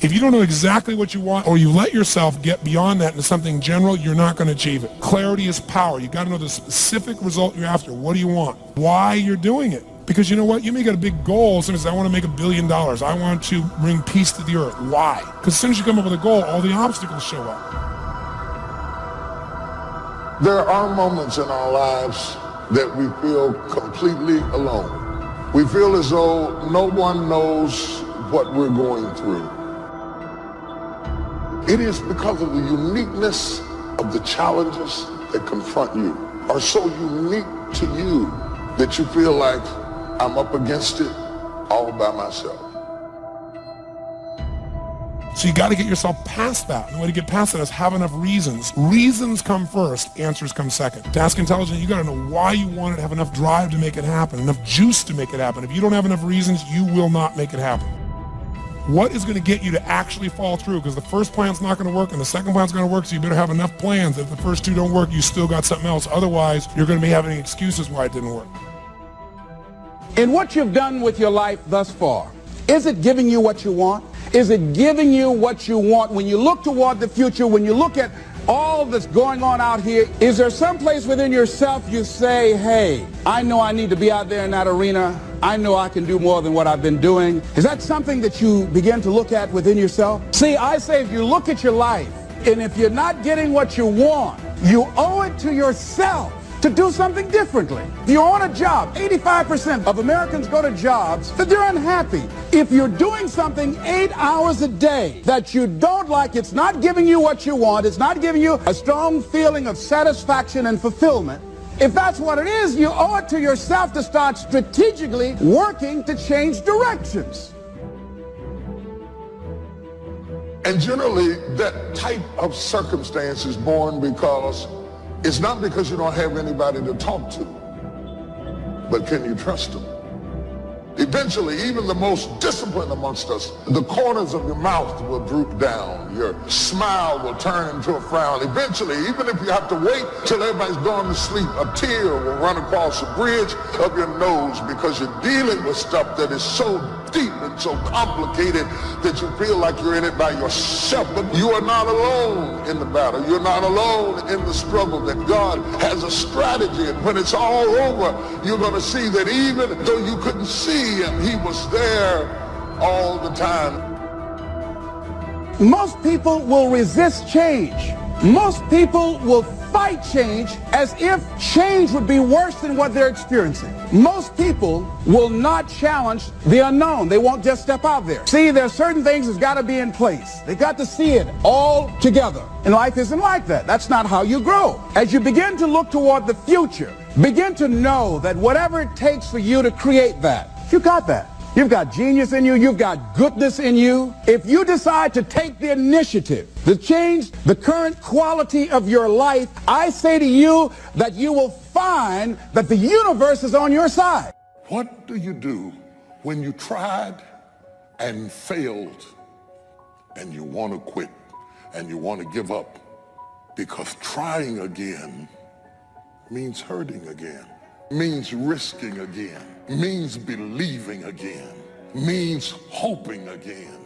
If you don't know exactly what you want, or you let yourself get beyond that into something general, you're not going to achieve it. Clarity is power. You got to know the specific result you're after. What do you want? Why you're doing it? Because you know what? You may get a big goal. Somebody says, I want to make $1 billion. I want to bring peace to the earth. Why? Because as soon as you come up with a goal, all the obstacles show up. There are moments in our lives that we feel completely alone. We feel as though no one knows what we're going through. It is because of the uniqueness of the challenges that confront you are so unique to you that you feel like I'm up against it all by myself. So you got to get yourself past that. And the way to get past that is have enough reasons. Reasons come first, answers come second. To ask intelligent, you got to know why you want it, have enough drive to make it happen, enough juice to make it happen. If you don't have enough reasons, you will not make it happen. What is going to get you to actually fall through? Because the first plan's not going to work and the second plan's going to work, so you better have enough plans that if the first two don't work, you still got something else. Otherwise, you're going to be having excuses why it didn't work. In what you've done with your life thus far, is it giving you what you want? Is it giving you what you want? When you look toward the future, when you look at all that's going on out here, is there some place within yourself you say, hey, I know I need to be out there in that arena. I know I can do more than what I've been doing. Is that something that you begin to look at within yourself? See, I say if you look at your life, and if you're not getting what you want, you owe it to yourself to do something differently. If you're on a job, 85% of Americans go to jobs that they're unhappy. If you're doing something 8 hours a day that you don't like, it's not giving you what you want, it's not giving you a strong feeling of satisfaction and fulfillment, if that's what it is, you owe it to yourself to start strategically working to change directions. And generally, that type of circumstance is born because it's not because you don't have anybody to talk to, but can you trust them? Eventually, even the most disciplined amongst us, the corners of your mouth will droop down. Your smile will turn into a frown. Eventually, even if you have to wait till everybody's gone to sleep, a tear will run across the bridge of your nose because you're dealing with stuff that is so deep and so complicated that you feel like you're in it by yourself. But you are not alone in the battle. You're not alone in the struggle, that God has a strategy. And when it's all over, you're going to see that even though you couldn't see him, he was there all the time. Most people will resist change. Most people will fight change as if change would be worse than what they're experiencing. Most people will not challenge the unknown. They won't just step out there. See, there are certain things that's got to be in place. They got to see it all together. And life isn't like that. That's not how you grow. As you begin to look toward the future, begin to know that whatever it takes for you to create that, you got that. You've got genius in you. You've got goodness in you. If you decide to take the initiative to change the current quality of your life, I say to you that you will find that the universe is on your side. What do you do when you tried and failed and you want to quit and you want to give up? Because trying again means hurting again, means risking again, means believing again, means hoping again.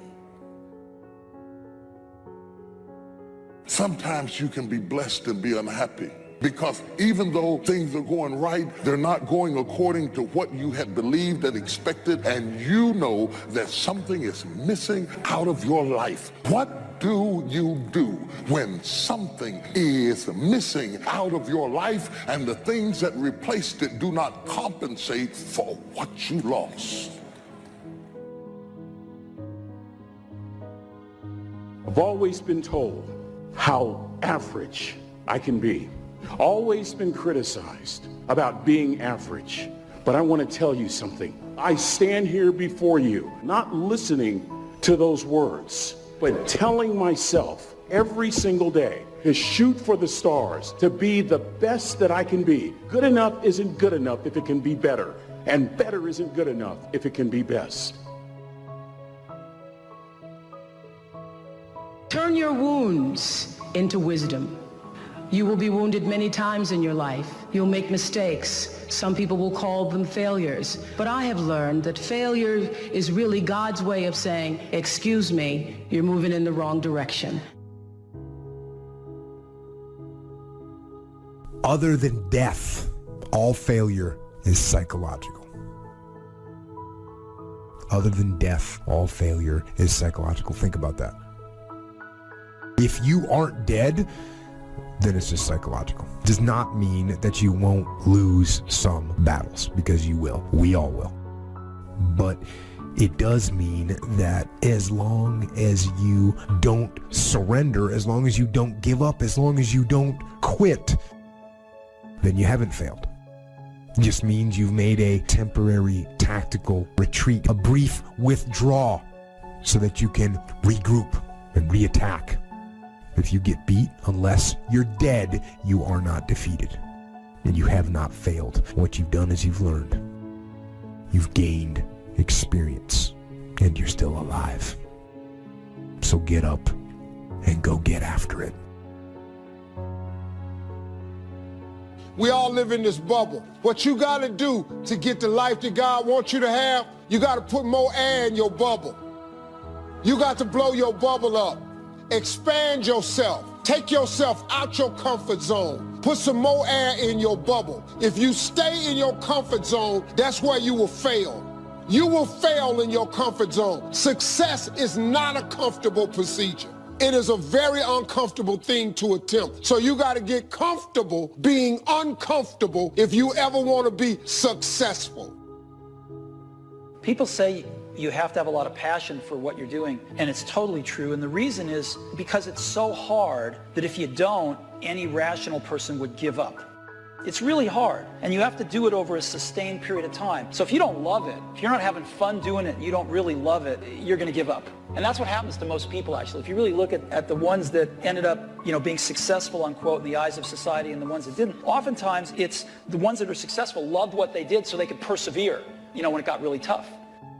Sometimes you can be blessed and be unhappy because even though things are going right, they're not going according to what you had believed and expected, and you know that something is missing out of your life. What do you do when something is missing out of your life and the things that replaced it do not compensate for what you lost? I've always been told how average I can be. Always been criticized about being average. But I want to tell you something. I stand here before you, not listening to those words, but telling myself every single day to shoot for the stars, to be the best that I can be. Good enough isn't good enough if it can be better, and better isn't good enough if it can be best. Turn your wounds into wisdom. You will be wounded many times in your life. You'll make mistakes. Some people will call them failures. But I have learned that failure is really God's way of saying, excuse me, you're moving in the wrong direction. Other than death, all failure is psychological. Other than death, all failure is psychological. Think about that. If you aren't dead, then it's just psychological. It does not mean that you won't lose some battles, because you will. We all will. But it does mean that as long as you don't surrender, as long as you don't give up, as long as you don't quit, then you haven't failed. It just means you've made a temporary tactical retreat, a brief withdrawal, so that you can regroup and reattack. If you get beat, unless you're dead, you are not defeated. And you have not failed. What you've done is you've learned. You've gained experience, and you're still alive. So get up and go get after it. We all live in this bubble. What you gotta do to get the life that God wants you to have, you gotta put more air in your bubble. You got to blow your bubble up. Expand yourself. Take yourself out your comfort zone. Put some more air in your bubble. If you stay in your comfort zone, that's where you will fail. You will fail in your comfort zone. Success is not a comfortable procedure. It is a very uncomfortable thing to attempt. So you got to get comfortable being uncomfortable if you ever want to be successful. People say you have to have a lot of passion for what you're doing, and it's totally true. And the reason is because it's so hard that if you don't, any rational person would give up. It's really hard, and you have to do it over a sustained period of time. So if you don't love it, if you're not having fun doing it, you don't really love it, you're going to give up. And that's what happens to most people, actually. If you really look at the ones that ended up, being successful, unquote, in the eyes of society, and the ones that didn't, oftentimes it's the ones that are successful loved what they did so they could persevere, when it got really tough.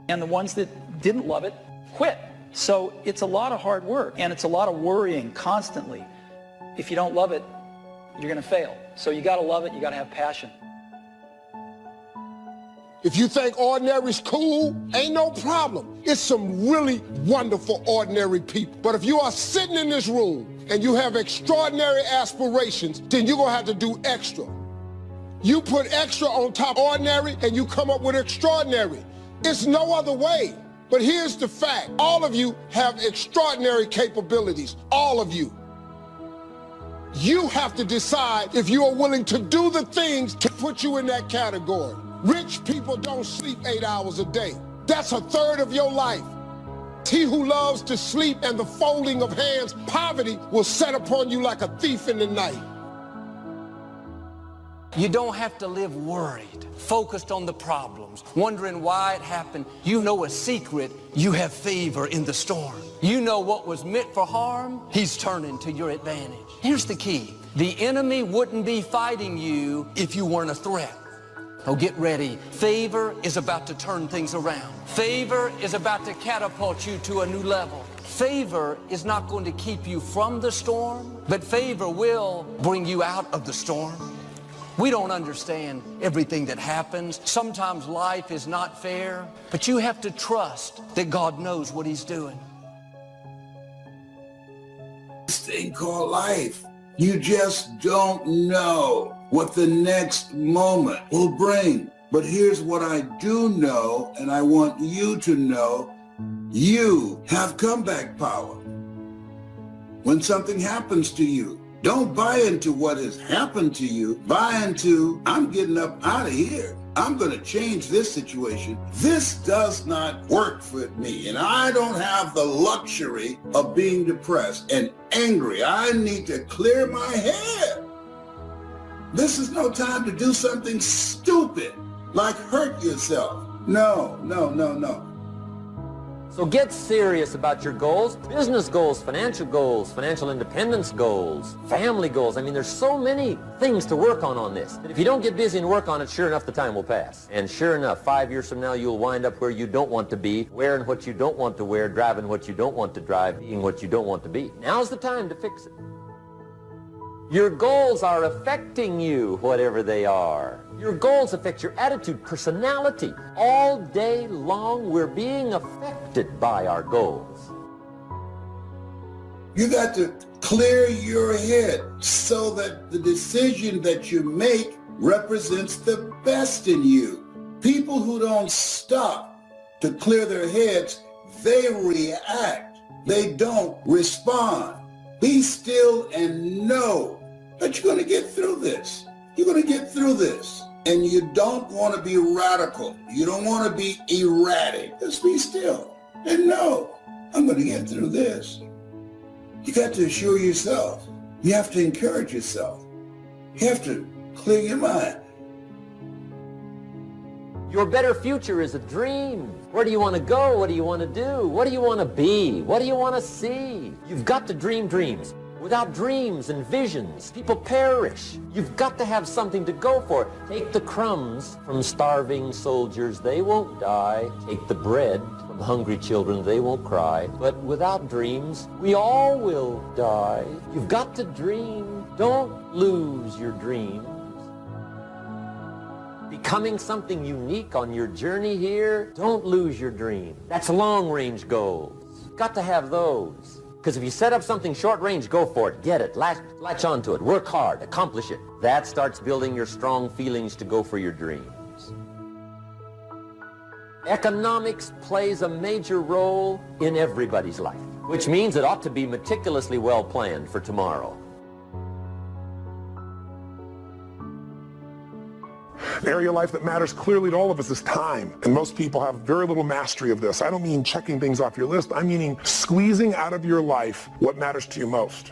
And the ones that didn't love it quit. So it's a lot of hard work, and it's a lot of worrying constantly. If you don't love it, you're going to fail. So you got to love it. You got to have passion. If you think ordinary's cool, ain't no problem. It's some really wonderful ordinary people. But if you are sitting in this room and you have extraordinary aspirations, then you're going to have to do extra. You put extra on top of ordinary and you come up with extraordinary. It's no other way. But here's the fact. All of you have extraordinary capabilities. All of you. You have to decide if you are willing to do the things to put you in that category. Rich people don't sleep 8 hours a day. That's a third of your life. He who loves to sleep and the folding of hands, poverty will set upon you like a thief in the night. You don't have to live worried, focused on the problems, wondering why it happened. You know a secret. You have favor in the storm. You know what was meant for harm, he's turning to your advantage. Here's the key. The enemy wouldn't be fighting you if you weren't a threat. Oh, get ready. Favor is about to turn things around. Favor is about to catapult you to a new level. Favor is not going to keep you from the storm, but favor will bring you out of the storm. We don't understand everything that happens. Sometimes life is not fair, but you have to trust that God knows what he's doing. This thing called life, you just don't know what the next moment will bring. But here's what I do know, and I want you to know, you have comeback power. When something happens to you, don't buy into what has happened to you. Buy into, I'm getting up out of here. I'm going to change this situation. This does not work for me, and I don't have the luxury of being depressed and angry. I need to clear my head. This is no time to do something stupid, like hurt yourself. No, no, no, no. So get serious about your goals, business goals, financial independence goals, family goals. I mean, there's so many things to work on this. But if you don't get busy and work on it, sure enough, the time will pass. And sure enough, 5 years from now, you'll wind up where you don't want to be, wearing what you don't want to wear, driving what you don't want to drive, being what you don't want to be. Now's the time to fix it. Your goals are affecting you, whatever they are. Your goals affect your attitude, personality. All day long, we're being affected by our goals. You got to clear your head so that the decision that you make represents the best in you. People who don't stop to clear their heads, they react. They don't respond. Be still and know that you're going to get through this. You're going to get through this. And you don't want to be radical. You don't want to be erratic. Just be still and know I'm going to get through this. You got to assure yourself. You have to encourage yourself. You have to clear your mind. Your better future is a dream. Where do you want to go? What do you want to do? What do you want to be? What do you want to see? You've got to dream dreams. Without dreams and visions, people perish. You've got to have something to go for. Take the crumbs from starving soldiers, they won't die. Take the bread from hungry children, they won't cry. But without dreams, we all will die. You've got to dream. Don't lose your dreams. Becoming something unique on your journey here, don't lose your dream. That's long-range goals. Got to have those. Because if you set up something short-range, go for it. Get it. Latch onto it. Work hard. Accomplish it. That starts building your strong feelings to go for your dreams. Economics plays a major role in everybody's life, which means it ought to be meticulously well planned for tomorrow. The area of life that matters clearly to all of us is time. And most people have very little mastery of this. I don't mean checking things off your list. I'm meaning squeezing out of your life what matters to you most.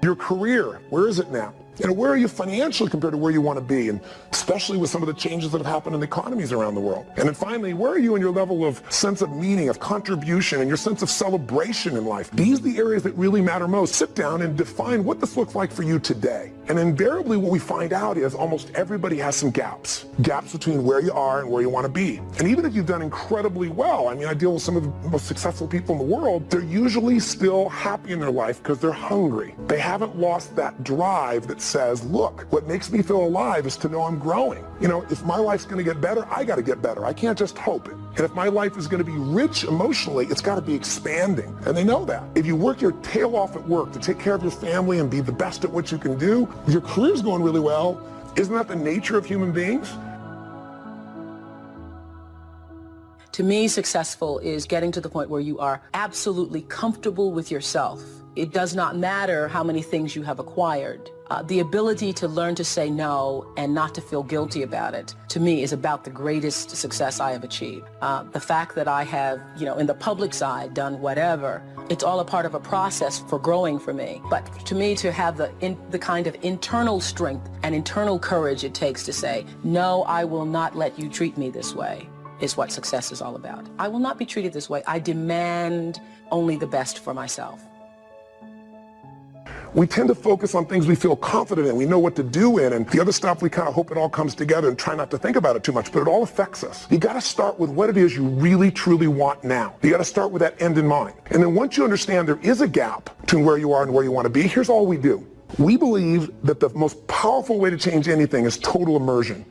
Your career, where is it now? Where are you financially compared to where you want to be? And especially with some of the changes that have happened in the economies around the world. And then finally, where are you in your level of sense of meaning, of contribution, and your sense of celebration in life? These are the areas that really matter most. Sit down and define what this looks like for you today. And invariably what we find out is almost everybody has some gaps. Gaps between where you are and where you want to be. And even if you've done incredibly well, I deal with some of the most successful people in the world, they're usually still happy in their life because they're hungry. They haven't lost that drive that says, look, what makes me feel alive is to know I'm growing. If my life's going to get better, I got to get better. I can't just hope it. And if my life is going to be rich emotionally, it's got to be expanding. And they know that. If you work your tail off at work to take care of your family and be the best at what you can do, if your career's going really well, isn't that the nature of human beings? To me, successful is getting to the point where you are absolutely comfortable with yourself. It does not matter how many things you have acquired. The ability to learn to say no and not to feel guilty about it, to me, is about the greatest success I have achieved. The fact that I have, in the public side, done whatever, it's all a part of a process for growing for me. But to me, to have the kind of internal strength and internal courage it takes to say, no, I will not let you treat me this way, is what success is all about. I will not be treated this way. I demand only the best for myself. We tend to focus on things we feel confident in, we know what to do in, and the other stuff we kind of hope it all comes together and try not to think about it too much, but it all affects us. You got to start with what it is you really, truly want now. You got to start with that end in mind. And then once you understand there is a gap between where you are and where you want to be, here's all we do. We believe that the most powerful way to change anything is total immersion.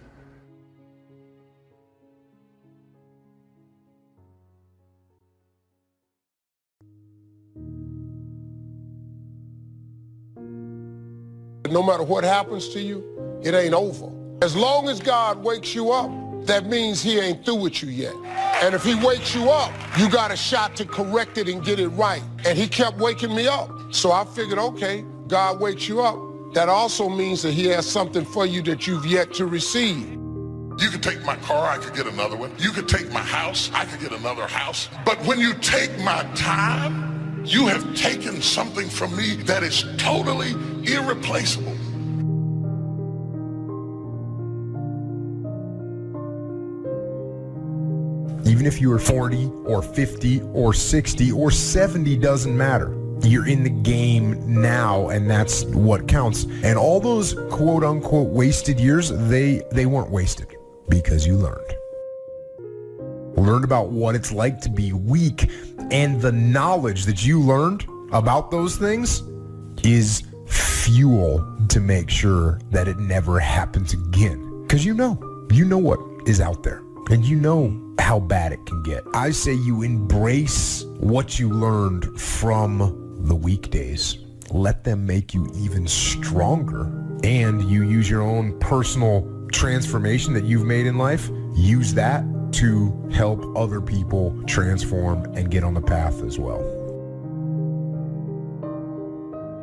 No matter what happens to you, it ain't over. As long as God wakes you up, that means he ain't through with you yet. And if he wakes you up, you got a shot to correct it and get it right. And he kept waking me up. So I figured, okay, God wakes you up. That also means that he has something for you that you've yet to receive. You could take my car, I could get another one. You could take my house, I could get another house. But when you take my time, you have taken something from me that is totally irreplaceable. Even if you are 40 or 50 or 60 or 70, doesn't matter. You're in the game now, and that's what counts. And all those quote-unquote wasted years, they weren't wasted because you learned. Learned about what it's like to be weak, and the knowledge that you learned about those things is fuel to make sure that it never happens again. Because you know what is out there, and you know how bad it can get. I say you embrace what you learned from the weekdays. Let them make you even stronger. And you use your own personal transformation that you've made in life. Use that to help other people transform and get on the path as well.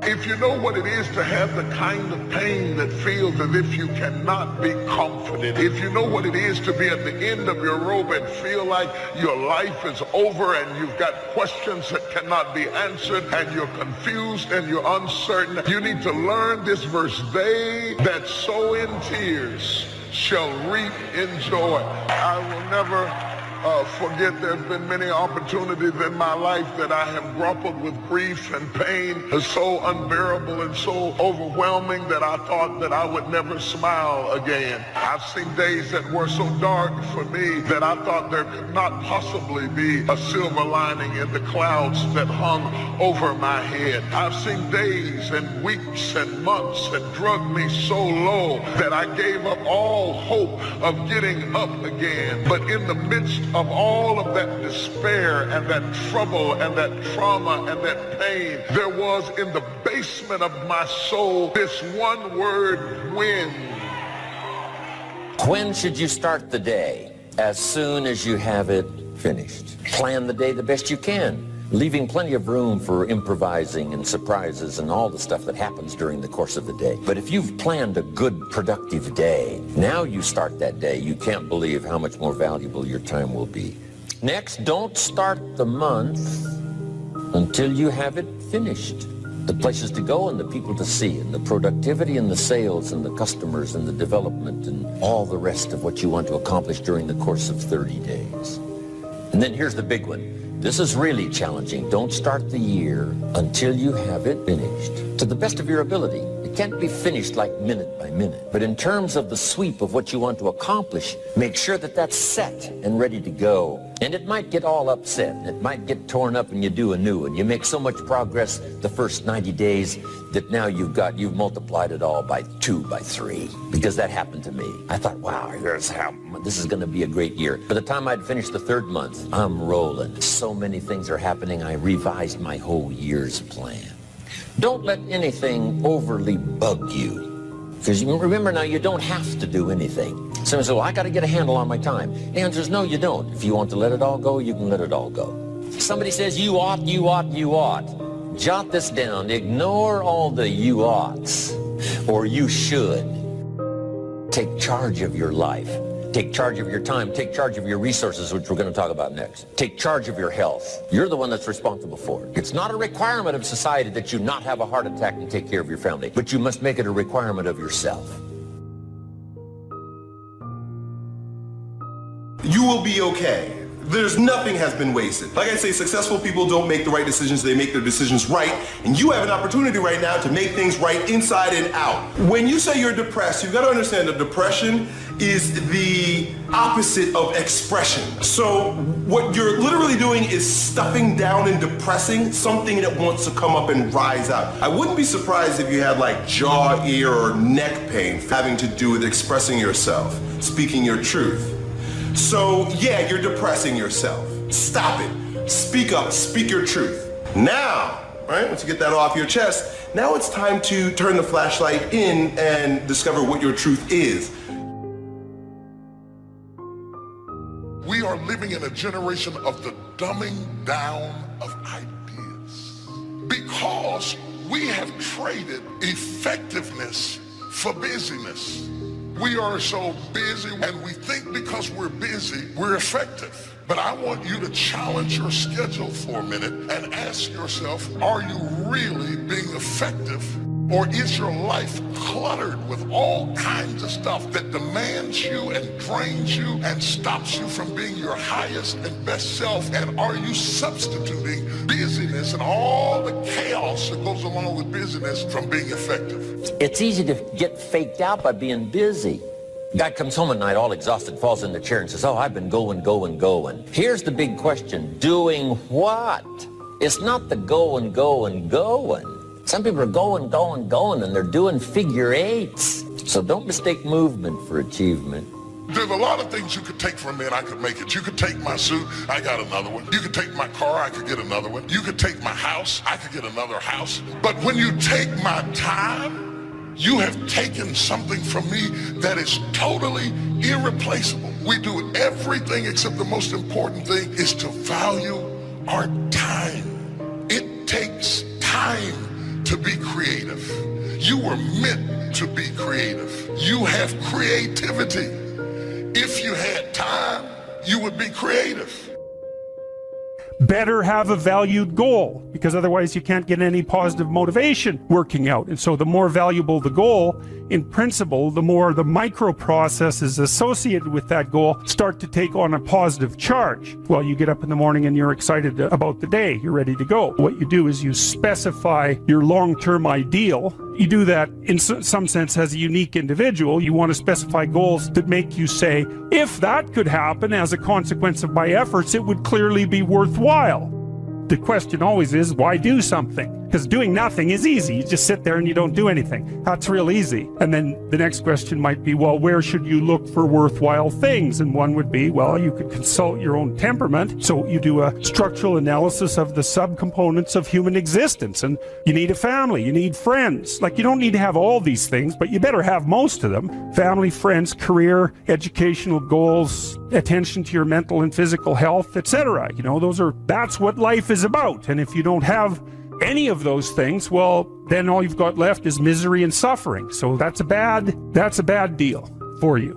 If you know what it is to have the kind of pain that feels as if you cannot be comforted, if you know what it is to be at the end of your rope and feel like your life is over and you've got questions that cannot be answered and you're confused and you're uncertain, you need to learn this verse. They that sow in tears shall reap in joy. I will never forget there's been many opportunities in my life that I have grappled with grief and pain so unbearable and so overwhelming that I thought that I would never smile again. I've seen days that were so dark for me that I thought there could not possibly be a silver lining in the clouds that hung over my head. I've seen days and weeks and months that drugged me so low that I gave up all hope of getting up again. But in the midst of all of that despair and that trouble and that trauma and that pain, there was in the basement of my soul this one word, when. When should you start the day? As soon as you have it finished. Plan the day the best you can, leaving plenty of room for improvising and surprises and all the stuff that happens during the course of the day. But if you've planned a good, productive day, now you start that day, you can't believe how much more valuable your time will be. Next, don't start the month until you have it finished. The places to go and the people to see and the productivity and the sales and the customers and the development and all the rest of what you want to accomplish during the course of 30 days. And then here's the big one. This is really challenging. Don't start the year until you have it finished. To the best of your ability. It can't be finished like minute by minute. But in terms of the sweep of what you want to accomplish, make sure that that's set and ready to go. And it might get all upset. It might get torn up and you do a new one. You make so much progress the first 90 days that now you've multiplied it all by 2, by 3. Because that happened to me. I thought, wow, this is going to be a great year. By the time I'd finished the 3rd month, I'm rolling. So many things are happening. I revised my whole year's plan. Don't let anything overly bug you. Because remember now, you don't have to do anything. Someone says, well, I got to get a handle on my time. The answer is no, you don't. If you want to let it all go, you can let it all go. Somebody says, you ought, you ought, you ought. Jot this down. Ignore all the you oughts or you should. Take charge of your life. Take charge of your time. Take charge of your resources, which we're going to talk about next. Take charge of your health. You're the one that's responsible for it. It's not a requirement of society that you not have a heart attack and take care of your family, but you must make it a requirement of yourself. You will be okay. Nothing has been wasted. Like I say, successful people don't make the right decisions, they make their decisions right. And you have an opportunity right now to make things right inside and out. When you say you're depressed, you've got to understand that depression is the opposite of expression. So what you're literally doing is stuffing down and depressing something that wants to come up and rise out. I wouldn't be surprised if you had like jaw, ear, or neck pain having to do with expressing yourself, speaking your truth. So yeah, you're depressing yourself. Stop it. Speak up, speak your truth. Now, right, once you get that off your chest, now it's time to turn the flashlight in and discover what your truth is. We are living in a generation of the dumbing down of ideas because we have traded effectiveness for busyness. We are so busy and we think because we're busy, we're effective. But I want you to challenge your schedule for a minute and ask yourself, are you really being effective? Or is your life cluttered with all kinds of stuff that demands you and drains you and stops you from being your highest and best self? And are you substituting busyness and all the chaos that goes along with busyness from being effective? It's easy to get faked out by being busy. Guy comes home at night all exhausted, falls in the chair and says, oh, I've been going. Here's the big question. Doing what? It's not the going. Some people are going, and they're doing figure eights. So don't mistake movement for achievement. There's a lot of things you could take from me and I could make it. You could take my suit, I got another one. You could take my car, I could get another one. You could take my house, I could get another house. But when you take my time, you have taken something from me that is totally irreplaceable. We do everything except the most important thing is to value our time. It takes time to be creative. You were meant to be creative. You have creativity. If you had time, you would be creative. Better have a valued goal, because otherwise you can't get any positive motivation working out. And so the more valuable the goal, in principle, the more the micro processes associated with that goal start to take on a positive charge. Well, you get up in the morning and you're excited about the day. You're ready to go. What you do is you specify your long-term ideal. You do that in some sense as a unique individual. You want to specify goals that make you say, if that could happen as a consequence of my efforts, it would clearly be worthwhile. The question always is, why do something? Because doing nothing is easy. You just sit there and you don't do anything. That's real easy. And then the next question might be, well, where should you look for worthwhile things? And one would be, well, you could consult your own temperament. So you do a structural analysis of the subcomponents of human existence. And you need a family, you need friends. Like, you don't need to have all these things, but you better have most of them. Family, friends, career, educational goals, attention to your mental and physical health, etc. You know, that's what life is about. And if you don't have any of those things, well, then all you've got left is misery and suffering. So that's a bad deal for you.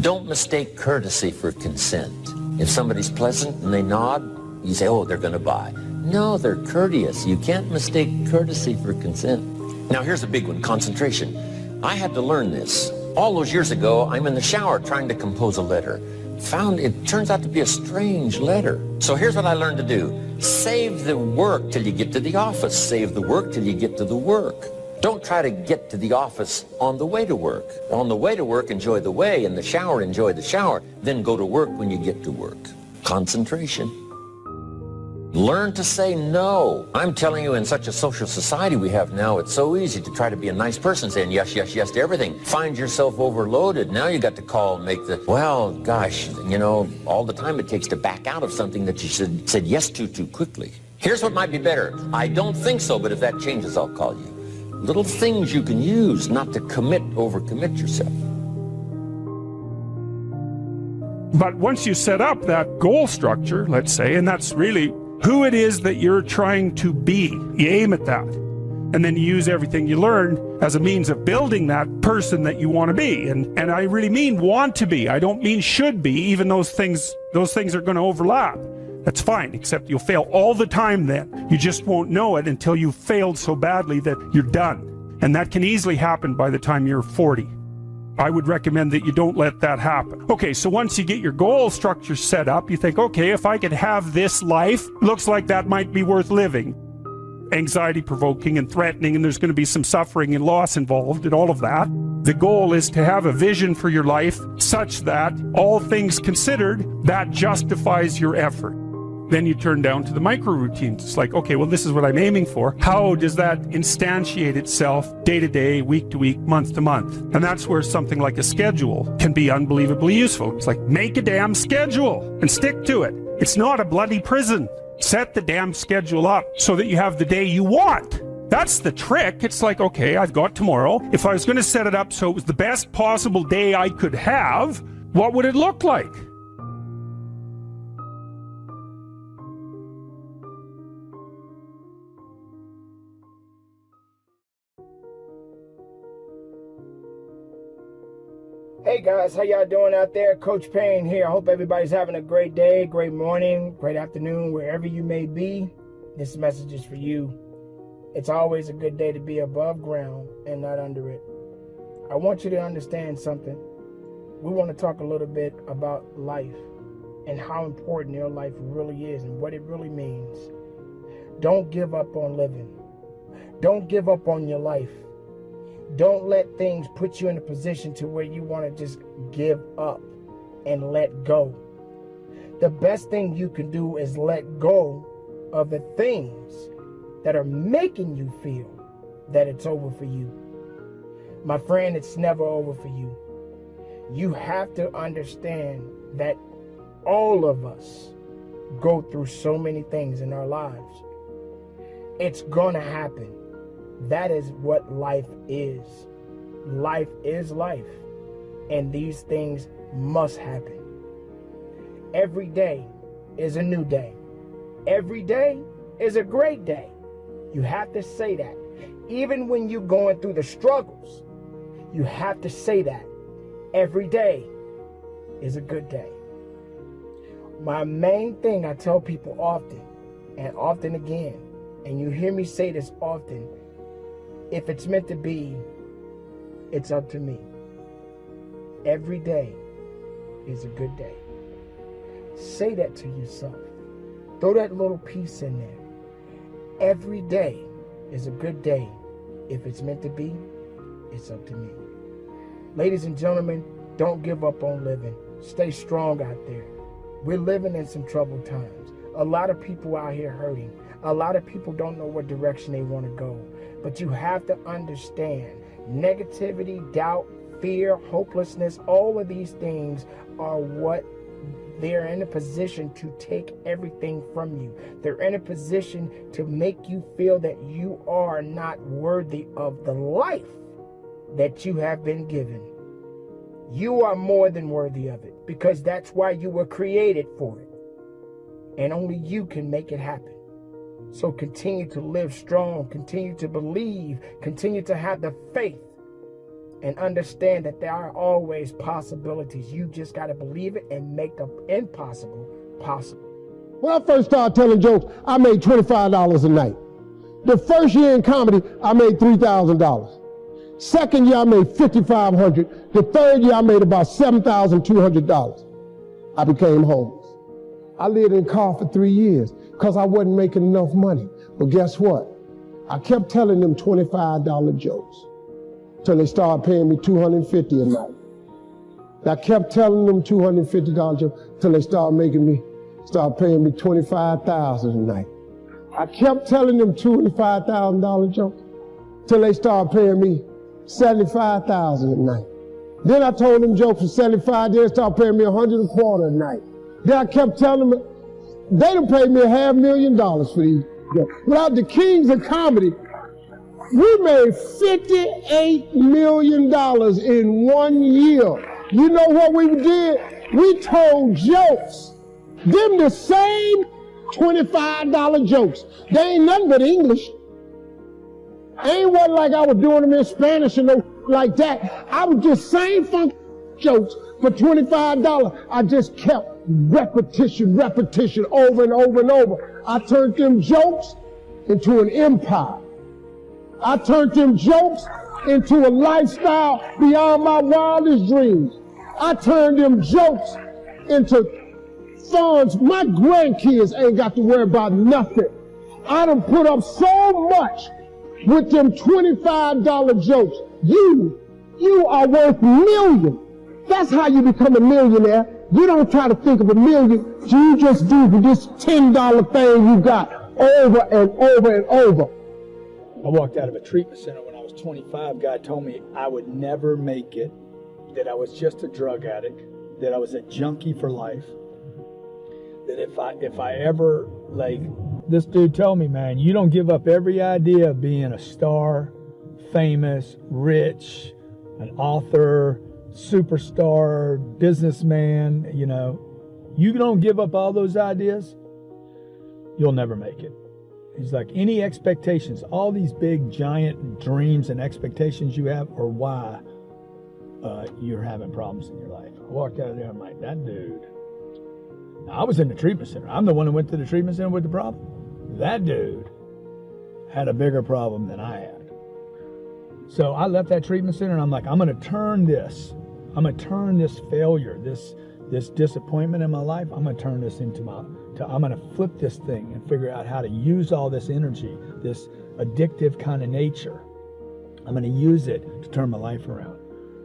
Don't mistake courtesy for consent. If somebody's pleasant and they nod, you say, oh, they're going to buy. No, they're courteous. You can't mistake courtesy for consent. Now, here's a big one, concentration. I had to learn this. All those years ago, I'm in the shower trying to compose a letter. Found it turns out to be a strange letter. So here's what I learned to do. Save the work till you get to the office. Save the work till you get to the work. Don't try to get to the office on the way to work. On the way to work, enjoy the way. In the shower, enjoy the shower. Then go to work when you get to work. Concentration. Learn to say no. I'm telling you, in such a social society we have now, it's so easy to try to be a nice person, saying yes, yes, yes to everything. Find yourself overloaded. Now you got to call and make well, gosh, you know, all the time it takes to back out of something that you said yes to too quickly. Here's what might be better. I don't think so, but if that changes, I'll call you. Little things you can use not to overcommit yourself. But once you set up that goal structure, let's say, and that's really who it is that you're trying to be, you aim at that. And then you use everything you learned as a means of building that person that you want to be. And I really mean want to be. I don't mean should be, even those things are going to overlap. That's fine, except you'll fail all the time then. You just won't know it until you've failed so badly that you're done. And that can easily happen by the time you're 40. I would recommend that you don't let that happen. Okay, so once you get your goal structure set up, you think, okay, if I could have this life, looks like that might be worth living. Anxiety provoking and threatening, and there's going to be some suffering and loss involved and all of that. The goal is to have a vision for your life such that, all things considered, that justifies your effort. Then you turn down to the micro routines. It's like, okay, well, this is what I'm aiming for. How does that instantiate itself day to day, week to week, month to month? And that's where something like a schedule can be unbelievably useful. It's like, make a damn schedule and stick to it. It's not a bloody prison. Set the damn schedule up so that you have the day you want. That's the trick. It's like, okay, I've got tomorrow. If I was going to set it up so it was the best possible day I could have, what would it look like? Hey guys, how y'all doing out there? Coach Payne here. I hope everybody's having a great day, great morning, great afternoon, wherever you may be. This message is for you. It's always a good day to be above ground and not under it. I want you to understand something. We want to talk a little bit about life and how important your life really is and what it really means. Don't give up on living. Don't give up on your life. Don't let things put you in a position to where you want to just give up and let go. The best thing you can do is let go of the things that are making you feel that it's over for you. My friend, it's never over for you. You have to understand that all of us go through so many things in our lives. It's gonna happen. That is what life is. Life is life. And these things must happen. Every day is a new day. Every day is a great day. You have to say that. Even when you're going through the struggles, you have to say that. Every day is a good day. My main thing I tell people often and often again, and you hear me say this often, if it's meant to be, it's up to me. Every day is a good day. Say that to yourself. Throw that little piece in there. Every day is a good day. If it's meant to be, it's up to me. Ladies and gentlemen, don't give up on living. Stay strong out there. We're living in some troubled times. A lot of people out here hurting. A lot of people don't know what direction they want to go. But you have to understand, negativity, doubt, fear, hopelessness, all of these things are what they're in a position to take everything from you. They're in a position to make you feel that you are not worthy of the life that you have been given. You are more than worthy of it, because that's why you were created for it. And only you can make it happen. So continue to live strong, continue to believe, continue to have the faith, and understand that there are always possibilities. You just got to believe it and make the impossible possible. When I first started telling jokes, I made $25 a night. The first year in comedy, I made $3,000. Second year, I made $5,500. The third year, I made about $7,200. I became homeless. I lived in a car for 3 years because I wasn't making enough money. But guess what? I kept telling them $25 jokes till they started paying me $250 a night. I kept telling them $250 jokes till they started paying me $25,000 a night. I kept telling them $25,000 jokes till they started paying me $75,000 a night. Then I told them jokes for $75, then they started paying me $125 a night. Then I kept telling them, they done paid me $500,000 for these jokes. Without the kings of comedy, we made $58 million in 1 year. You know what we did? We told jokes. Them the same $25 jokes. They ain't nothing but English. Ain't what like I was doing them in Spanish and like that. I was just saying funk jokes for $25. I just kept repetition over and over and over. I turned them jokes into an empire. I turned them jokes into a lifestyle beyond my wildest dreams. I turned them jokes into funds. My grandkids ain't got to worry about nothing. I done put up so much with them $25 jokes. You are worth millions. That's how you become a millionaire. You don't try to think of a million. You just do this $10 thing you got over and over and over. I walked out of a treatment center when I was 25. God told me I would never make it, that I was just a drug addict, that I was a junkie for life, that if I ever, this dude told me, man, you don't give up every idea of being a star, famous, rich, an author, superstar, businessman, you don't give up all those ideas, you'll never make it. He's like, any expectations, all these big giant dreams and expectations you have are why you're having problems in your life. I walked out of there, I'm like, that dude. Now, I was in the treatment center. I'm the one who went to the treatment center with the problem. That dude had a bigger problem than I had. So I left that treatment center and I'm like, I'm going to turn this failure, this disappointment in my life, I'm going to turn this I'm going to flip this thing and figure out how to use all this energy, this addictive kind of nature. I'm going to use it to turn my life around.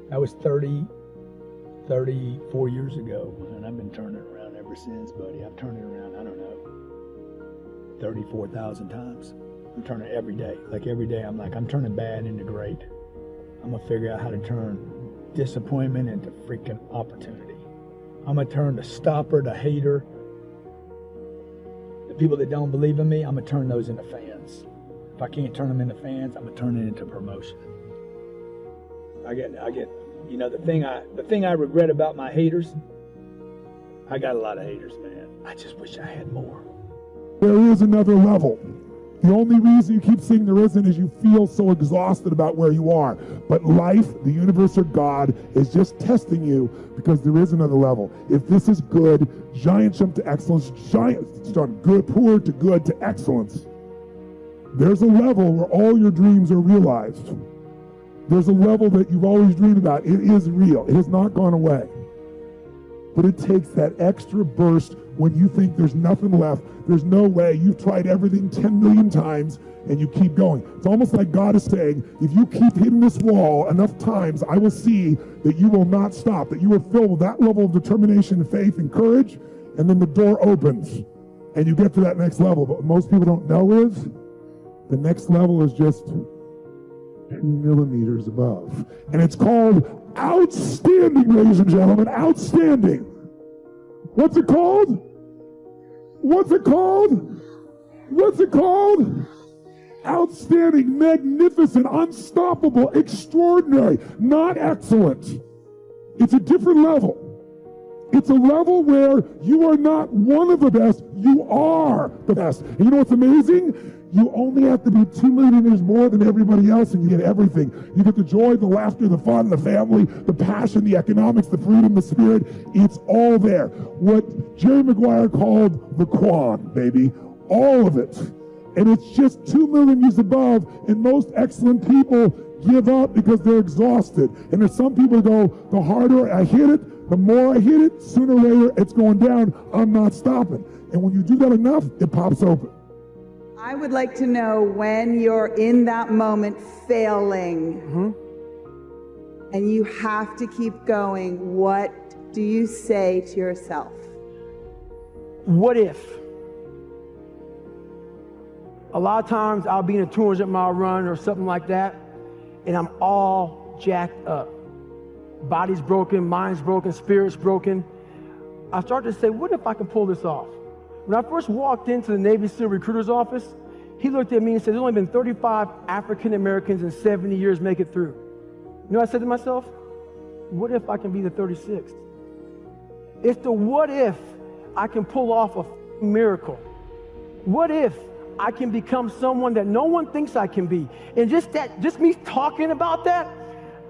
That was 34 years ago, and I've been turning it around ever since, buddy. I've turned it around, I don't know, 34,000 times. I'm turning every day. Like every day, I'm like, I'm turning bad into great. I'm gonna figure out how to turn disappointment into freaking opportunity. I'm gonna turn the stopper, the hater, the people that don't believe in me, I'm gonna turn those into fans. If I can't turn them into fans, I'm gonna turn it into promotion. I get, you know, the thing I regret about my haters, I got a lot of haters, man. I just wish I had more. There is another level. The only reason you keep saying there isn't is you feel so exhausted about where you are. But life, the universe, or God is just testing you because there is another level. If this is good, giant jump to excellence, giant start good, poor to good to excellence. There's a level where all your dreams are realized. There's a level that you've always dreamed about. It is real. It has not gone away. But it takes that extra burst when you think there's nothing left. There's no way. You've tried everything 10 million times and you keep going. It's almost like God is saying, if you keep hitting this wall enough times, I will see that you will not stop, that you are filled with that level of determination, faith, and courage, and then the door opens and you get to that next level. But what most people don't know is the next level is just 2 millimeters above. And it's called outstanding, ladies and gentlemen, outstanding. What's it called? What's it called? What's it called? Outstanding, magnificent, unstoppable, extraordinary, not excellent. It's a different level. It's a level where you are not one of the best, you are the best. And you know what's amazing? You only have to be 2 millimeters more than everybody else and you get everything. You get the joy, the laughter, the fun, the family, the passion, the economics, the freedom, the spirit. It's all there. What Jerry Maguire called the Quan, baby. All of it. And it's just 2 millimeters above, and most excellent people give up because they're exhausted. And there's some people who go, the harder I hit it, the more I hit it, sooner or later it's going down. I'm not stopping. And when you do that enough, it pops open. I would like to know when you're in that moment failing and you have to keep going, what do you say to yourself? What if? A lot of times I'll be in a 200-mile run or something like that, and I'm all jacked up. Body's broken, mind's broken, spirit's broken. I start to say, what if I can pull this off? When I first walked into the Navy SEAL recruiter's office, he looked at me and said, there's only been 35 African Americans in 70 years make it through. You know what I said to myself? What if I can be the 36th? It's the what if I can pull off a miracle. What if I can become someone that no one thinks I can be? And just me talking about that,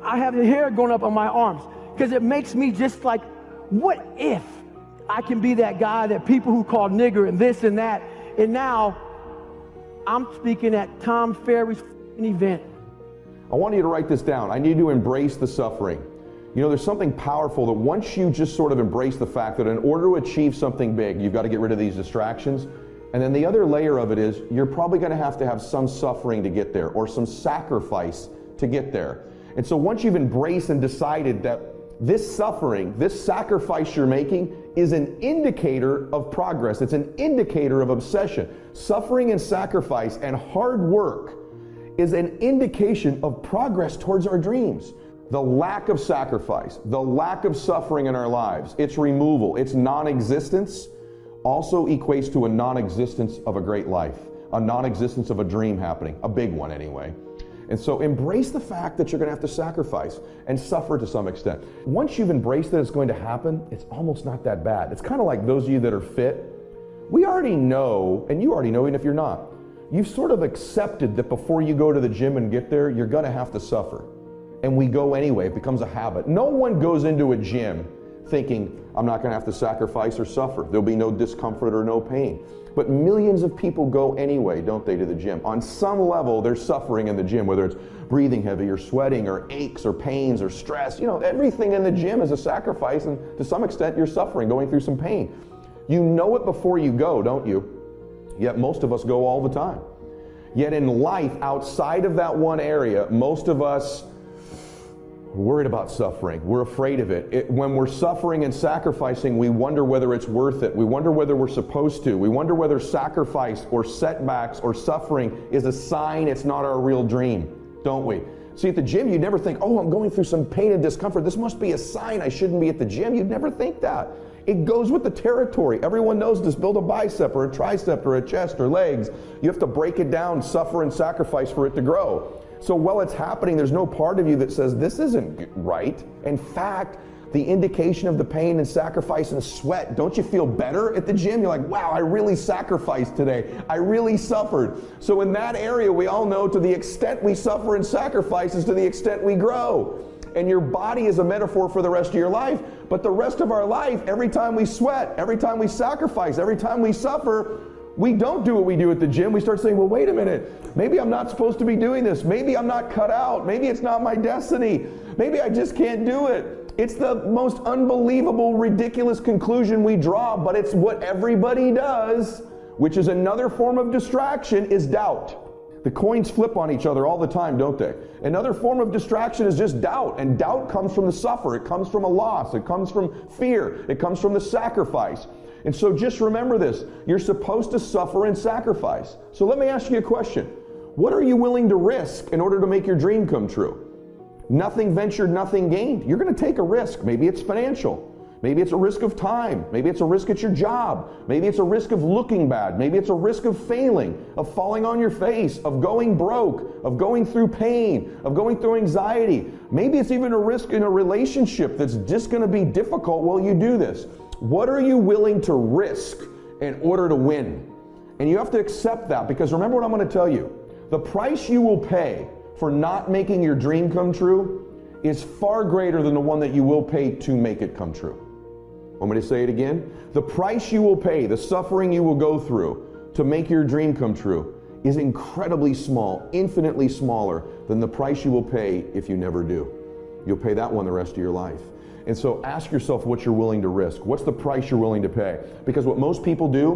I have the hair going up on my arms because it makes me just like, what if I can be that guy that people who call nigger and this and that, and now I'm speaking at Tom Ferry's event. I want you to write this down. I need you to embrace the suffering. You know, there's something powerful that once you just sort of embrace the fact that in order to achieve something big, you've got to get rid of these distractions. And then the other layer of it is you're probably going to have some suffering to get there or some sacrifice to get there. And so once you've embraced and decided that this suffering, this sacrifice you're making is an indicator of progress. It's an indicator of obsession. Suffering and sacrifice and hard work is an indication of progress towards our dreams. The lack of sacrifice, the lack of suffering in our lives, its removal, its non-existence also equates to a non-existence of a great life, a non-existence of a dream happening, a big one anyway. And so embrace the fact that you're going to have to sacrifice and suffer to some extent. Once you've embraced that it's going to happen, it's almost not that bad. It's kind of like those of you that are fit. We already know, and you already know even if you're not, you've sort of accepted that before you go to the gym and get there, you're going to have to suffer. And we go anyway. It becomes a habit. No one goes into a gym thinking, I'm not going to have to sacrifice or suffer. There'll be no discomfort or no pain. But millions of people go anyway, don't they, to the gym? On some level, they're suffering in the gym, whether it's breathing heavy or sweating or aches or pains or stress. You know, everything in the gym is a sacrifice, and to some extent, you're suffering, going through some pain. You know it before you go, don't you? Yet most of us go all the time. Yet in life, outside of that one area, most of us, We're worried about suffering. We're afraid of it. When we're suffering and sacrificing, we wonder whether it's worth it. We wonder whether we're supposed to. We wonder whether sacrifice or setbacks or suffering is a sign it's not our real dream, don't we? See, at the gym, you'd never think, oh, I'm going through some pain and discomfort. This must be a sign I shouldn't be at the gym. You'd never think that. It goes with the territory. Everyone knows to build a bicep or a tricep or a chest or legs. You have to break it down, suffer and sacrifice for it to grow. So while it's happening, there's no part of you that says this isn't right. In fact, the indication of the pain and sacrifice and sweat, don't you feel better at the gym? You're like, wow, I really sacrificed today. I really suffered. So in that area, we all know to the extent we suffer and sacrifice is to the extent we grow. And your body is a metaphor for the rest of your life. But the rest of our life, every time we sweat, every time we sacrifice, every time we suffer, we don't do what we do at the gym. We start saying, well, wait a minute. Maybe I'm not supposed to be doing this. Maybe I'm not cut out. Maybe it's not my destiny. Maybe I just can't do it. It's the most unbelievable, ridiculous conclusion we draw, but it's what everybody does, which is another form of distraction, is doubt. The coins flip on each other all the time, don't they? Another form of distraction is just doubt, and doubt comes from the suffer. It comes from a loss. It comes from fear. It comes from the sacrifice. And so just remember this. You're supposed to suffer and sacrifice. So let me ask you a question. What are you willing to risk in order to make your dream come true? Nothing ventured, nothing gained. You're going to take a risk. Maybe it's financial. Maybe it's a risk of time. Maybe it's a risk at your job. Maybe it's a risk of looking bad. Maybe it's a risk of failing, of falling on your face, of going broke, of going through pain, of going through anxiety. Maybe it's even a risk in a relationship that's just going to be difficult while you do this. What are you willing to risk in order to win? And you have to accept that, because remember what I'm going to tell you. The price you will pay for not making your dream come true is far greater than the one that you will pay to make it come true. Want me to say it again? The price you will pay, the suffering you will go through to make your dream come true is incredibly small, infinitely smaller than the price you will pay if you never do. You'll pay that one the rest of your life. And so ask yourself what you're willing to risk. What's the price you're willing to pay? Because what most people do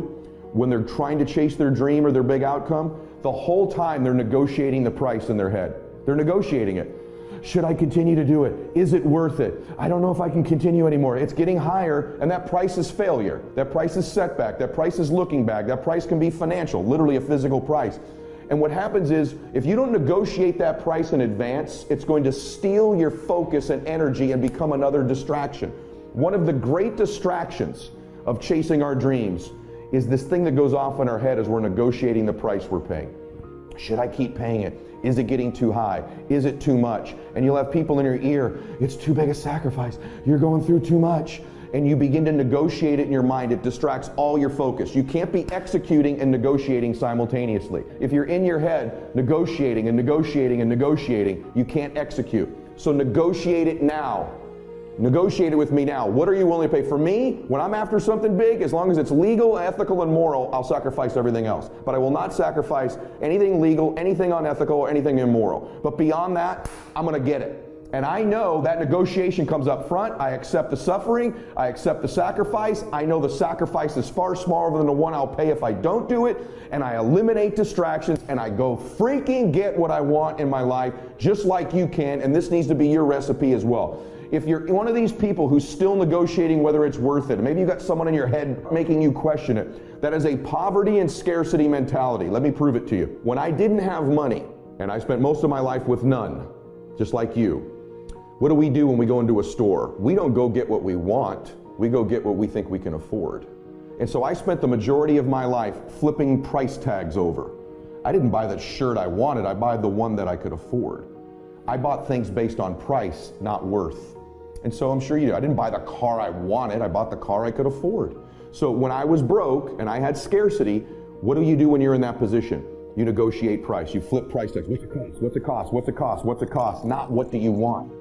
when they're trying to chase their dream or their big outcome, the whole time they're negotiating the price in their head. They're negotiating it. Should I continue to do it? Is it worth it? I don't know if I can continue anymore. It's getting higher, and that price is failure. That price is setback. That price is looking back. That price can be financial, literally a physical price. And what happens is, if you don't negotiate that price in advance, it's going to steal your focus and energy and become another distraction. One of the great distractions of chasing our dreams is this thing that goes off in our head as we're negotiating the price we're paying. Should I keep paying it? Is it getting too high? Is it too much? And you'll have people in your ear, it's too big a sacrifice. You're going through too much. And you begin to negotiate it in your mind. It distracts all your focus. You can't be executing and negotiating simultaneously. If you're in your head negotiating and negotiating and negotiating, you can't execute. So negotiate it now. Negotiate it with me now. What are you willing to pay? For me, when I'm after something big, as long as it's legal, ethical, and moral, I'll sacrifice everything else. But I will not sacrifice anything legal, anything unethical, or anything immoral. But beyond that, I'm going to get it. And I know that negotiation comes up front. I accept the suffering. I accept the sacrifice. I know the sacrifice is far smaller than the one I'll pay if I don't do it. And I eliminate distractions, and I go freaking get what I want in my life, just like you can. And this needs to be your recipe as well. If you're one of these people who's still negotiating whether it's worth it, maybe you've got someone in your head making you question it, that is a poverty and scarcity mentality. Let me prove it to you. When I didn't have money, and I spent most of my life with none, just like you, what do we do when we go into a store? We don't go get what we want. We go get what we think we can afford. And so I spent the majority of my life flipping price tags over. I didn't buy the shirt I wanted. I bought the one that I could afford. I bought things based on price, not worth. And so I'm sure you do. I didn't buy the car I wanted. I bought the car I could afford. So when I was broke and I had scarcity, what do you do when you're in that position? You negotiate price. You flip price tags. What's it cost? What's it cost? What's it cost? What's it cost? Not what do you want.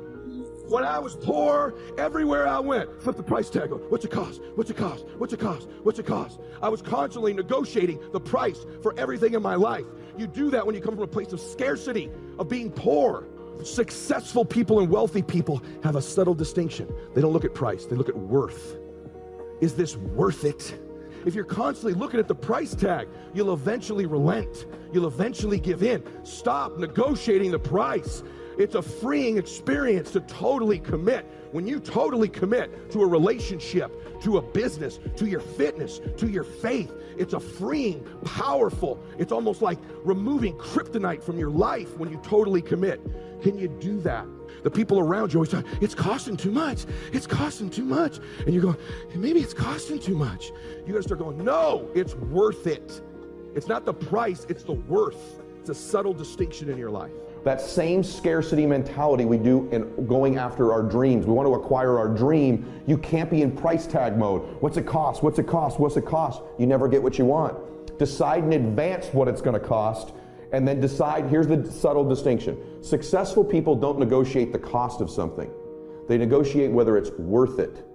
When I was poor, everywhere I went, flip the price tag. What's it cost? What's it cost? What's it cost? What's it cost? I was constantly negotiating the price for everything in my life. You do that when you come from a place of scarcity, of being poor. Successful people and wealthy people have a subtle distinction. They don't look at price, they look at worth. Is this worth it? If you're constantly looking at the price tag, you'll eventually relent. You'll eventually give in. Stop negotiating the price. It's a freeing experience to totally commit. When you totally commit to a relationship, to a business, to your fitness, to your faith, it's a freeing, powerful, it's almost like removing kryptonite from your life when you totally commit. Can you do that? The people around you always say, it's costing too much. It's costing too much. And you go, maybe it's costing too much. You got to start going, no, it's worth it. It's not the price, it's the worth. It's a subtle distinction in your life. That same scarcity mentality we do in going after our dreams. We want to acquire our dream. You can't be in price tag mode. What's it cost? What's it cost? What's it cost? You never get what you want. Decide in advance what it's going to cost, and then decide. Here's the subtle distinction. Successful people don't negotiate the cost of something. They negotiate whether it's worth it.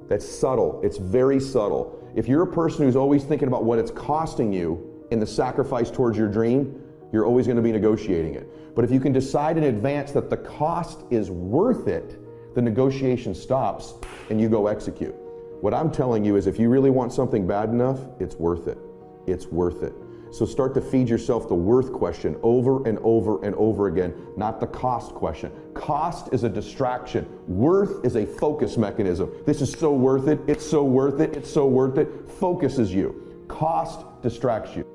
That's subtle. It's very subtle. If you're a person who's always thinking about what it's costing you in the sacrifice towards your dream, you're always going to be negotiating it. But if you can decide in advance that the cost is worth it, the negotiation stops and you go execute. What I'm telling you is if you really want something bad enough, it's worth it. It's worth it. So start to feed yourself the worth question over and over and over again, not the cost question. Cost is a distraction. Worth is a focus mechanism. This is so worth it. It's so worth it. It's so worth it. Focuses you. Cost distracts you.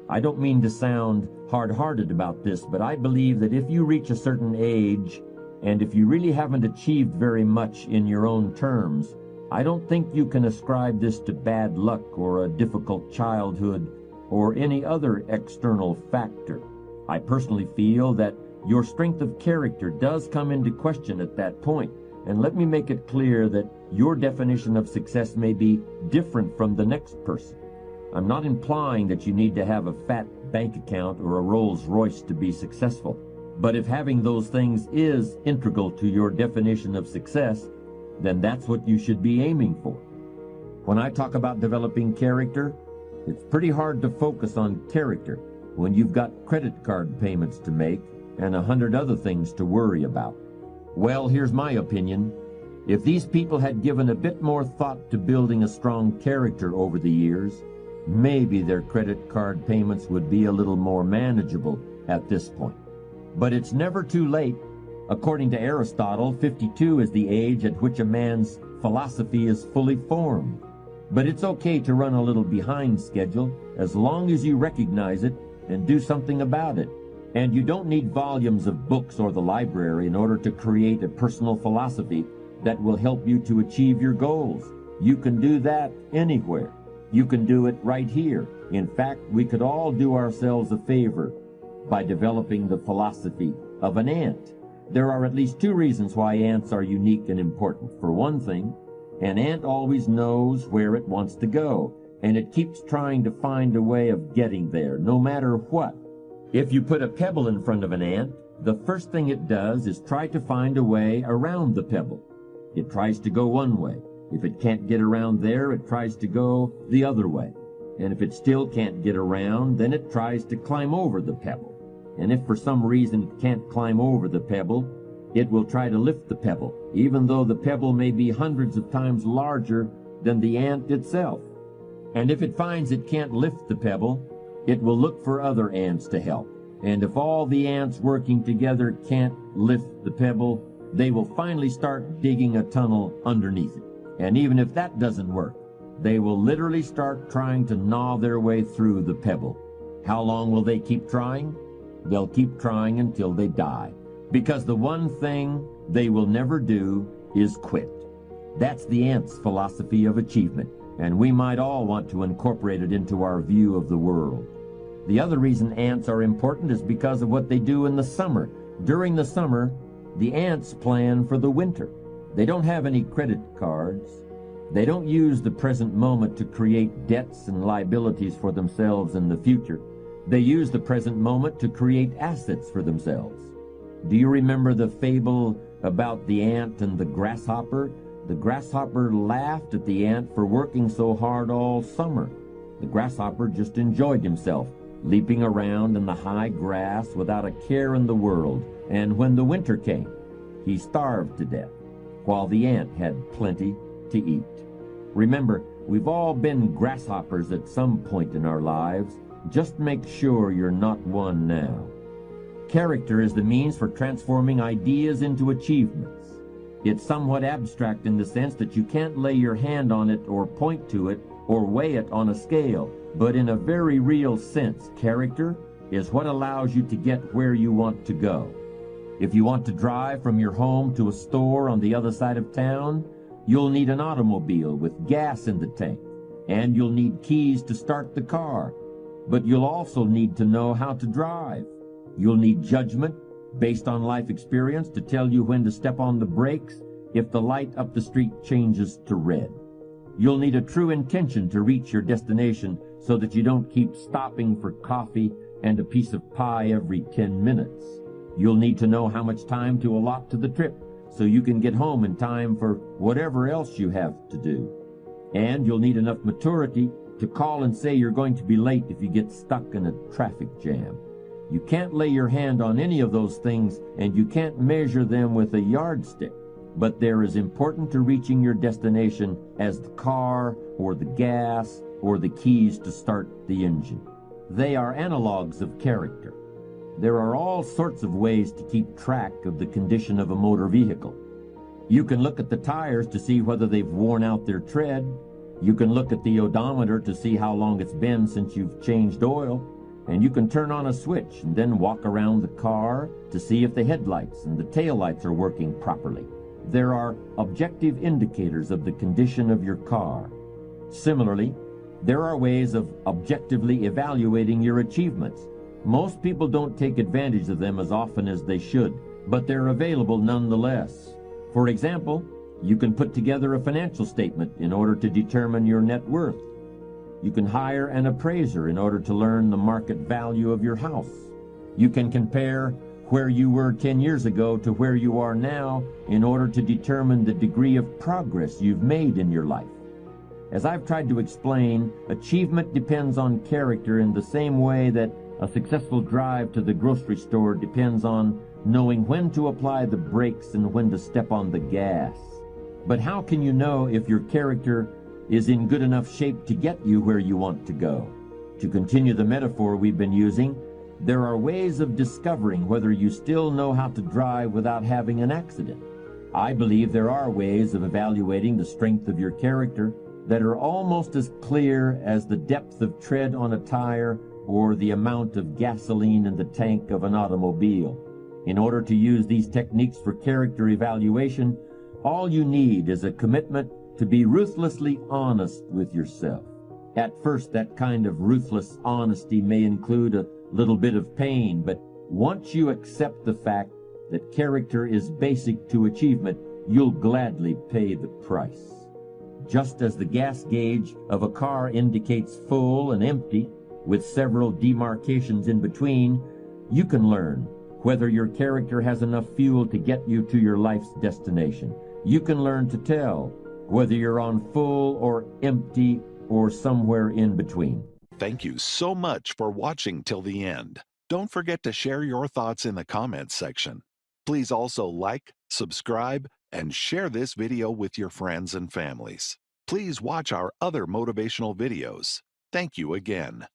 I don't mean to sound hard-hearted about this, but I believe that if you reach a certain age, and if you really haven't achieved very much in your own terms, I don't think you can ascribe this to bad luck or a difficult childhood or any other external factor. I personally feel that your strength of character does come into question at that point. And let me make it clear that your definition of success may be different from the next person. I'm not implying that you need to have a fat bank account or a Rolls Royce to be successful. But if having those things is integral to your definition of success, then that's what you should be aiming for. When I talk about developing character, it's pretty hard to focus on character when you've got credit card payments to make and 100 other things to worry about. Well, here's my opinion. If these people had given a bit more thought to building a strong character over the years, maybe their credit card payments would be a little more manageable at this point. But it's never too late. According to Aristotle, 52 is the age at which a man's philosophy is fully formed. But it's okay to run a little behind schedule as long as you recognize it and do something about it. And you don't need volumes of books or the library in order to create a personal philosophy that will help you to achieve your goals. You can do that anywhere. You can do it right here. In fact, we could all do ourselves a favor by developing the philosophy of an ant. There are at least 2 reasons why ants are unique and important. For one thing, an ant always knows where it wants to go, and it keeps trying to find a way of getting there, no matter what. If you put a pebble in front of an ant, the first thing it does is try to find a way around the pebble. It tries to go one way. If it can't get around there, it tries to go the other way. And if it still can't get around, then it tries to climb over the pebble. And if for some reason it can't climb over the pebble, it will try to lift the pebble, even though the pebble may be hundreds of times larger than the ant itself. And if it finds it can't lift the pebble, it will look for other ants to help. And if all the ants working together can't lift the pebble, they will finally start digging a tunnel underneath it. And even if that doesn't work, they will literally start trying to gnaw their way through the pebble. How long will they keep trying? They'll keep trying until they die. Because the one thing they will never do is quit. That's the ant's philosophy of achievement, and we might all want to incorporate it into our view of the world. The other reason ants are important is because of what they do in the summer. During the summer, the ants plan for the winter. They don't have any credit cards. They don't use the present moment to create debts and liabilities for themselves in the future. They use the present moment to create assets for themselves. Do you remember the fable about the ant and the grasshopper? The grasshopper laughed at the ant for working so hard all summer. The grasshopper just enjoyed himself, leaping around in the high grass without a care in the world. And when the winter came, he starved to death, while the ant had plenty to eat. Remember, we've all been grasshoppers at some point in our lives. Just make sure you're not one now. Character is the means for transforming ideas into achievements. It's somewhat abstract in the sense that you can't lay your hand on it or point to it or weigh it on a scale, but in a very real sense, character is what allows you to get where you want to go. If you want to drive from your home to a store on the other side of town, you'll need an automobile with gas in the tank, and you'll need keys to start the car, but you'll also need to know how to drive. You'll need judgment based on life experience to tell you when to step on the brakes if the light up the street changes to red. You'll need a true intention to reach your destination so that you don't keep stopping for coffee and a piece of pie every 10 minutes. You'll need to know how much time to allot to the trip so you can get home in time for whatever else you have to do. And you'll need enough maturity to call and say you're going to be late if you get stuck in a traffic jam. You can't lay your hand on any of those things, and you can't measure them with a yardstick, but they're as important to reaching your destination as the car or the gas or the keys to start the engine. They are analogs of character. There are all sorts of ways to keep track of the condition of a motor vehicle. You can look at the tires to see whether they've worn out their tread. You can look at the odometer to see how long it's been since you've changed oil. And you can turn on a switch and then walk around the car to see if the headlights and the taillights are working properly. There are objective indicators of the condition of your car. Similarly, there are ways of objectively evaluating your achievements. Most people don't take advantage of them as often as they should, but they're available nonetheless. For example, you can put together a financial statement in order to determine your net worth. You can hire an appraiser in order to learn the market value of your house. You can compare where you were 10 years ago to where you are now in order to determine the degree of progress you've made in your life. As I've tried to explain, achievement depends on character in the same way that a successful drive to the grocery store depends on knowing when to apply the brakes and when to step on the gas. But how can you know if your character is in good enough shape to get you where you want to go? To continue the metaphor we've been using, there are ways of discovering whether you still know how to drive without having an accident. I believe there are ways of evaluating the strength of your character that are almost as clear as the depth of tread on a tire or the amount of gasoline in the tank of an automobile. In order to use these techniques for character evaluation, all you need is a commitment to be ruthlessly honest with yourself. At first, that kind of ruthless honesty may include a little bit of pain, but once you accept the fact that character is basic to achievement, you'll gladly pay the price. Just as the gas gauge of a car indicates full and empty, with several demarcations in between, you can learn whether your character has enough fuel to get you to your life's destination. You can learn to tell whether you're on full or empty or somewhere in between. Thank you so much for watching till the end. Don't forget to share your thoughts in the comments section. Please also like, subscribe, and share this video with your friends and families. Please watch our other motivational videos. Thank you again.